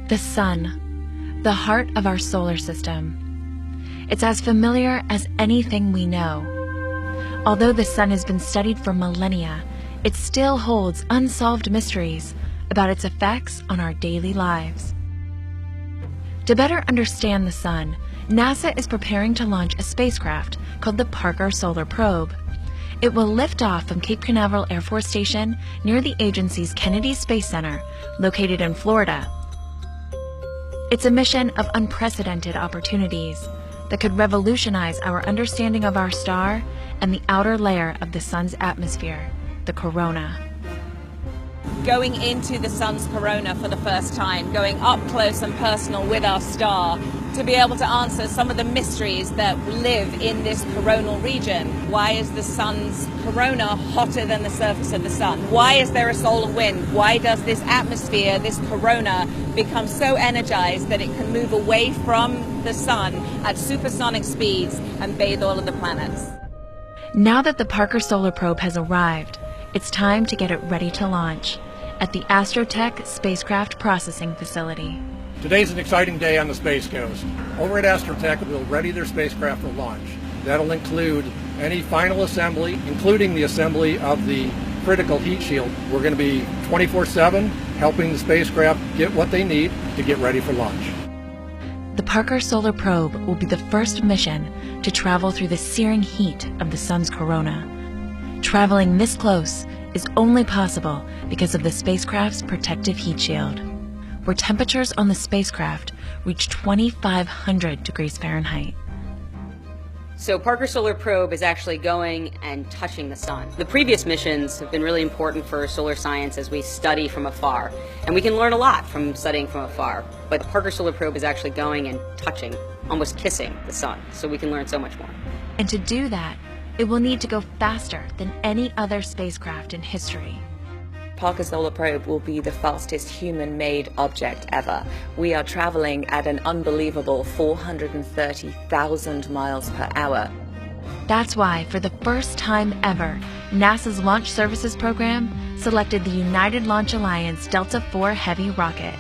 The sun, the heart of our solar system. It's as familiar as anything we know. Although the sun has been studied for millennia, it still holds unsolved mysteries about its effects on our daily lives. To better understand the sun, NASA is preparing to launch a spacecraft called the Parker Solar Probe. It will lift off from Cape Canaveral Air Force Station near the agency's Kennedy Space Center, located in Florida. It's a mission of unprecedented opportunities that could revolutionize our understanding of our star and the outer layer of the sun's atmosphere, the corona. Going into the sun's corona for the first time, going up close and personal with our star, to be able to answer some of the mysteries that live in this coronal region. Why is the sun's corona hotter than the surface of the sun? Why is there a solar wind? Why does this atmosphere, this corona, become so energized that it can move away from the sun at supersonic speeds and bathe all of the planets? Now that the Parker Solar Probe has arrived, it's time to get it ready to launch at the Astrotech Spacecraft Processing Facility. Today's an exciting day on the Space Coast. Over at Astrotech, we'll ready their spacecraft for launch. That'll include any final assembly, including the assembly of the critical heat shield. We're going to be 24/7 helping the spacecraft get what they need to get ready for launch. The Parker Solar Probe will be the first mission to travel through the searing heat of the sun's corona. Traveling this close is only possible because of the spacecraft's protective heat shield, where temperatures on the spacecraft reach 2,500 degrees Fahrenheit. So Parker Solar Probe is actually going and touching the sun. The previous missions have been really important for solar science as we study from afar. And we can learn a lot from studying from afar. But the Parker Solar Probe is actually going and touching, almost kissing the sun. So we can learn so much more. And to do that, it will need to go faster than any other spacecraft in history. Parker Solar Probe will be the fastest human-made object ever. We are traveling at an unbelievable 430,000 miles per hour. That's why, for the first time ever, NASA's Launch Services Program selected the United Launch Alliance Delta IV Heavy rocket.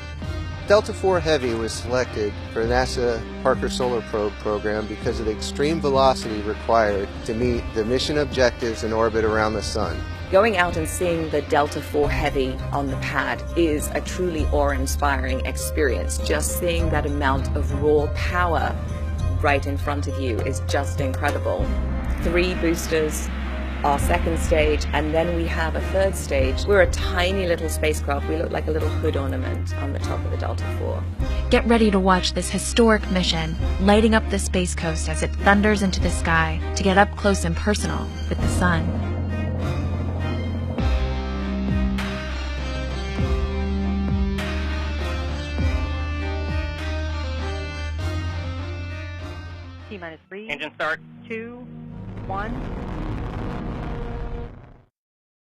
Delta IV Heavy was selected for NASA Parker Solar Probe program because of the extreme velocity required to meet the mission objectives in orbit around the sun. Going out and seeing the Delta IV Heavy on the pad is a truly awe-inspiring experience. Just seeing that amount of raw power right in front of you is just incredible. 3 boosters, our second stage, and then we have a third stage. We're a tiny little spacecraft. We look like a little hood ornament on the top of the Delta IV. Get ready to watch this historic mission lighting up the Space Coast as it thunders into the sky to get up close and personal with the sun. T-3. Engine start. 2, 1.